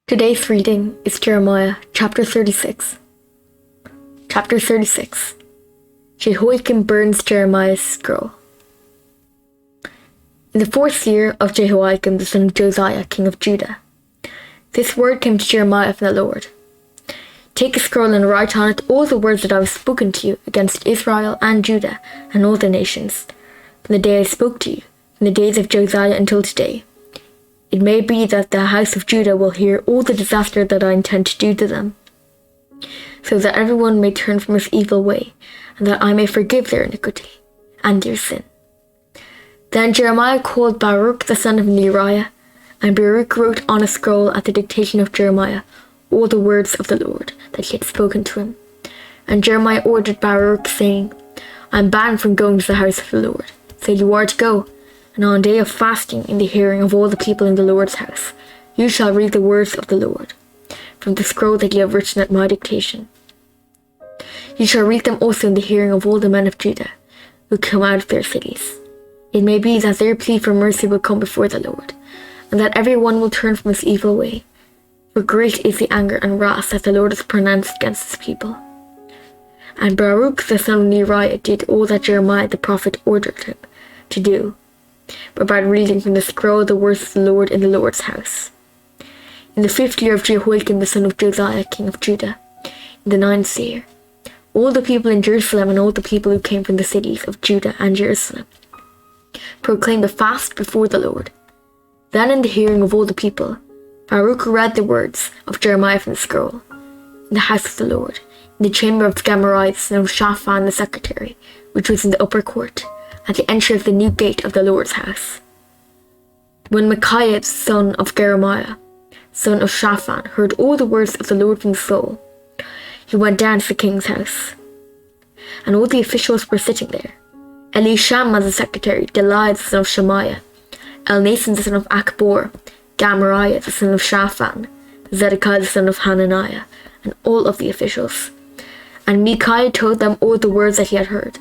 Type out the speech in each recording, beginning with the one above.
Today's reading is Jeremiah chapter 36. Chapter 36. Jehoiakim burns Jeremiah's scroll. In the 4th year of Jehoiakim the son of Josiah, king of Judah, this word came to Jeremiah from the Lord. Take a scroll and write on it all the words that I have spoken to you against Israel and Judah and all the nations, from the day I spoke to you, from the days of Josiah until today. It may be that the house of Judah will hear all the disaster that I intend to do to them, so that everyone may turn from his evil way, and that I may forgive their iniquity and their sin. Then Jeremiah called Baruch the son of Neriah, and Baruch wrote on a scroll at the dictation of Jeremiah all the words of the Lord that he had spoken to him. And Jeremiah ordered Baruch, saying, I am banned from going to the house of the Lord, so you are to go. And on a day of fasting in the hearing of all the people in the Lord's house, you shall read the words of the Lord, from the scroll that you have written at my dictation. You shall read them also in the hearing of all the men of Judah, who come out of their cities. It may be that their plea for mercy will come before the Lord, and that every one will turn from his evil way. For great is the anger and wrath that the Lord has pronounced against his people. And Baruch the son of Neriah did all that Jeremiah the prophet ordered him to do, by reading from the scroll the words of the Lord in the Lord's house. In the 5th year of Jehoiakim the son of Josiah, king of Judah, in the 9th year, all the people in Jerusalem and all the people who came from the cities of Judah and Jerusalem proclaimed a fast before the Lord. Then in the hearing of all the people, Baruch read the words of Jeremiah from the scroll, in the house of the Lord, in the chamber of Gemariah the son of Shaphan the secretary, which was in the upper court, at the entry of the new gate of the Lord's house. When Micaiah the son of Jeremiah, son of Shaphan, heard all the words of the Lord from the scroll, he went down to the king's house. And all the officials were sitting there: Elishama the secretary, Delaiah the son of Shemaiah, Elnathan the son of Akbor, Gemariah the son of Shaphan, Zedekiah the son of Hananiah, and all of the officials. And Micaiah told them all the words that he had heard.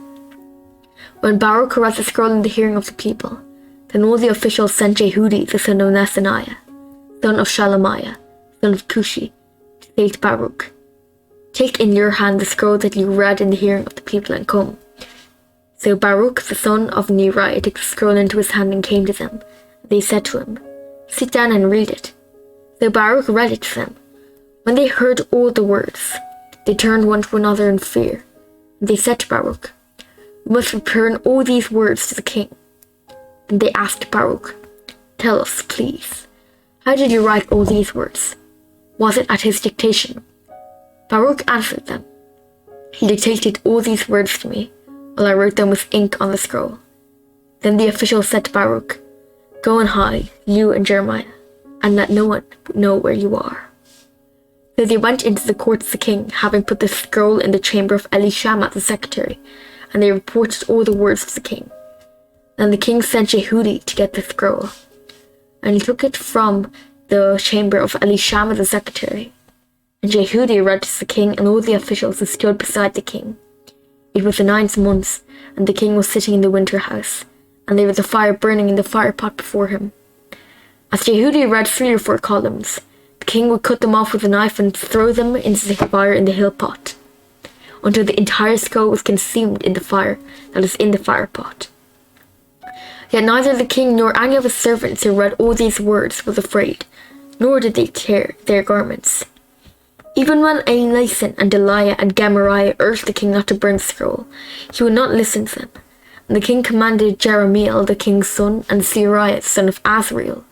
When Baruch read the scroll in the hearing of the people, then all the officials sent Jehudi the son of Nethaniah, son of Shelemiah, son of Cushi, to say to Baruch, Take in your hand the scroll that you read in the hearing of the people and come. So Baruch the son of Neriah took the scroll into his hand and came to them. They said to him, Sit down and read it. So Baruch read it to them. When they heard all the words, they turned one to another in fear. And they said to Baruch, We must return all these words to the king. And they asked Baruch, Tell us, please, how did you write all these words? Was it at his dictation? Baruch answered them, He dictated all these words to me, while I wrote them with ink on the scroll. Then the officials said to Baruch, Go and hide, you and Jeremiah, and let no one know where you are. So they went into the court of the king, having put the scroll in the chamber of Elishama the secretary, and they reported all the words to the king. Then the king sent Jehudi to get the scroll, and he took it from the chamber of Elishama the secretary. And Jehudi read to the king and all the officials who stood beside the king. It was the 9th month, and the king was sitting in the winter house, and there was a fire burning in the fire pot before him. As Jehudi read 3 or 4 columns, the king would cut them off with a knife and throw them into the fire in the hill pot, until the entire scroll was consumed in the fire that was in the fire pot. Yet neither the king nor any of his servants who read all these words was afraid, nor did they tear their garments. Even when Elnathan and Delaiah and Gemariah urged the king not to burn the scroll, he would not listen to them. And the king commanded Jeremiel the king's son, and Seraiah the son of Azriel,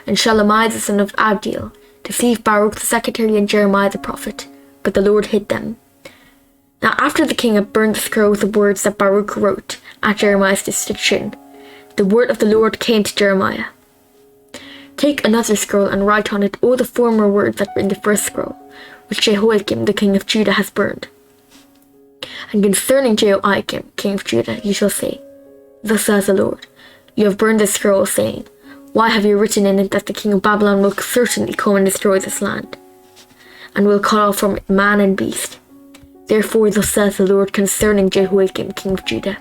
and Shelemiah the son of Abdiel, to seize Baruch the secretary and Jeremiah the prophet, but the Lord hid them. Now after the king had burned the scroll with the words that Baruch wrote at Jeremiah's dictation, the word of the Lord came to Jeremiah. Take another scroll and write on it all the former words that were in the first scroll, which Jehoiakim the king of Judah has burned. And concerning Jehoiakim king of Judah you shall say, Thus says the Lord, You have burned this scroll, saying, Why have you written in it that the king of Babylon will certainly come and destroy this land, and will cut off from it man and beast? Therefore thus says the Lord concerning Jehoiakim king of Judah,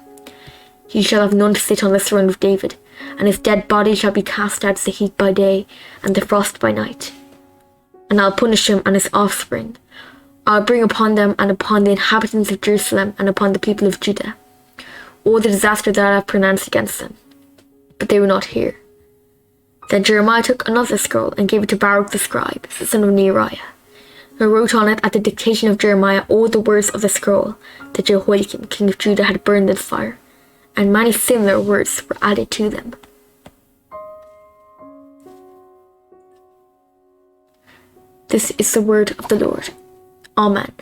He shall have none to sit on the throne of David, and his dead body shall be cast out as the heat by day, and the frost by night. and I'll punish him and his offspring. I'll bring upon them and upon the inhabitants of Jerusalem and upon the people of Judah all the disaster that I have pronounced against them. But they will not hear. Then Jeremiah took another scroll and gave it to Baruch the scribe, the son of Neriah, who wrote on it at the dictation of Jeremiah all the words of the scroll that Jehoiakim, king of Judah, had burned in the fire, and many similar words were added to them. This is the word of the Lord. Amen.